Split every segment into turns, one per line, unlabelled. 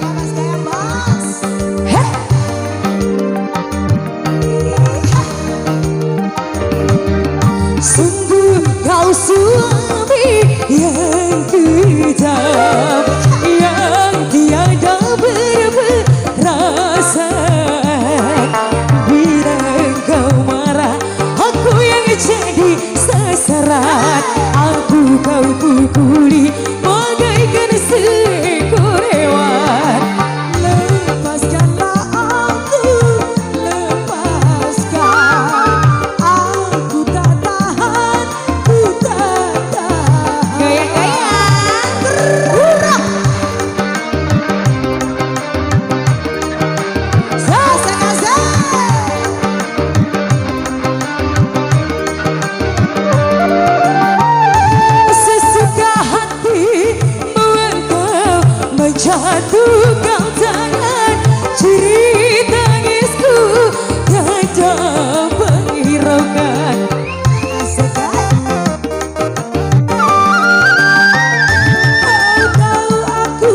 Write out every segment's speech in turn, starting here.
Mas gaya bos.
Sungguh kau suami yang kejam, yang tiada berperasa. Bila kau marah, aku yang jadi sasaran. Aku kau pukuli bagaikan seekor hewan.
Lepaskanlah aku, lepaskan. Aku tak tahan, ku tak tahan.
Gaya-gaya
Asa-asa.
sesuka hati engkau menjatuhkan tangan. Ciri tangisku tiada penghiraukan.
Kau tahu aku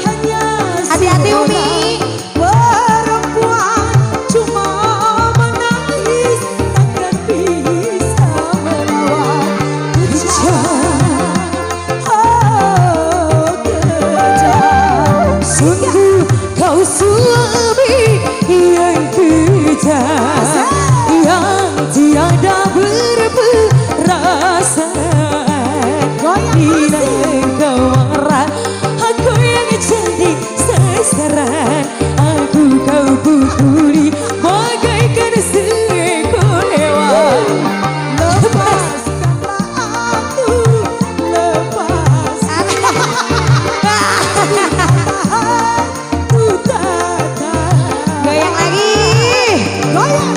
hanya
Hati-hati, Umi.
perempuan, cuma menangis takkan bisa melawan kejam. Oh kejam.
Sungguh kau suami yang kejam, yang tiada berperasaan. Bila kau marah, aku yang jadi sasaran. Aku kau pukuli bagaikan seekor hewan.
Lepaskanlah aku, lepaskan. Ku tak tahan.
Goyang lagi.
Goyang.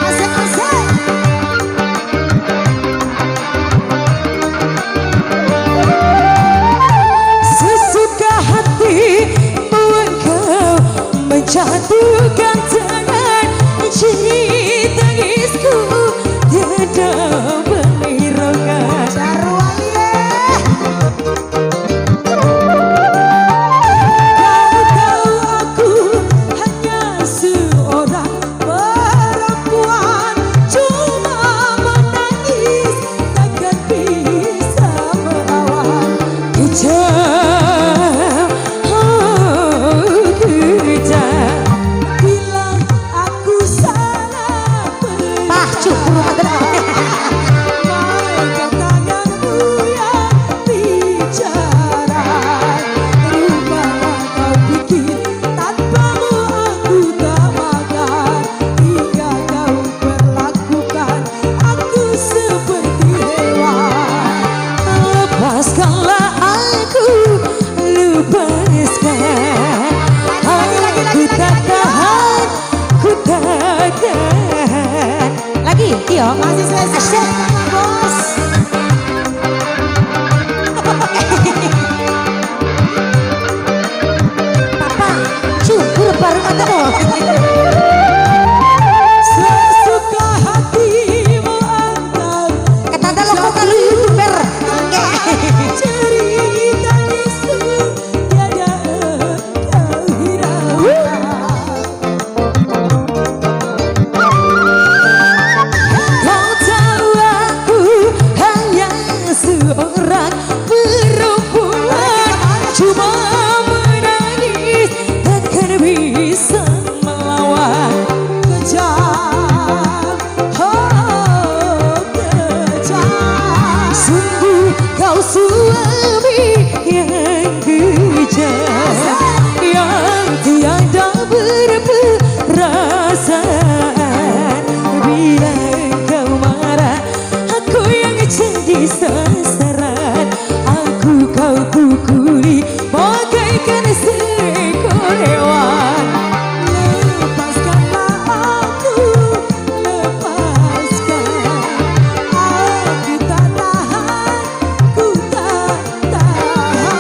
Asik-asik.
Sesuka hati engkau menjatuhkan tangan. Ciri tangisku tiada penghiraukan.
Jarwaliye. Kau tahu aku hanya seorang perempuan, cuma menangis takkan bisa melawan.
Kejam, oh kejam.
Bilang aku salah
Cukur
Mainkan tanganmu yang bicara. Rupanya kau pikir tanpamu aku tak makan. Hingga kau perlakukan aku seperti hewan.
lepaskanlah aku, lepaskan. Aku tak tahan, ku tak tahan. Lagi, iyo.
Masih selesai bos.
Papa, cukur baru katamu.
Sesuka hatimu antar.
Kata lo kalau youtuber.
Cerita isu tiada engkau hiraukan.
Kau tahu aku hanya seorang perempuan, cuma menangis takkan bisa melawan.
Kejam, oh kejam.
Sungguh kau suami yang kejam, yang tiada berperasaan. Bila kau marah, aku yang jadi sasaran. Aku kau pukuli bagaikan seekor hewan.
Lepaskanlah aku, lepaskan. Aku tak tahan, ku tak tahan.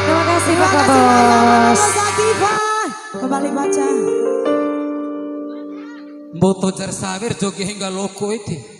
Terima kasih
Terima
Bapak
kasih banyak
Bos.
Mas Akifah. Kembali baca.
Boto jar sawir jogi hingga loko itu.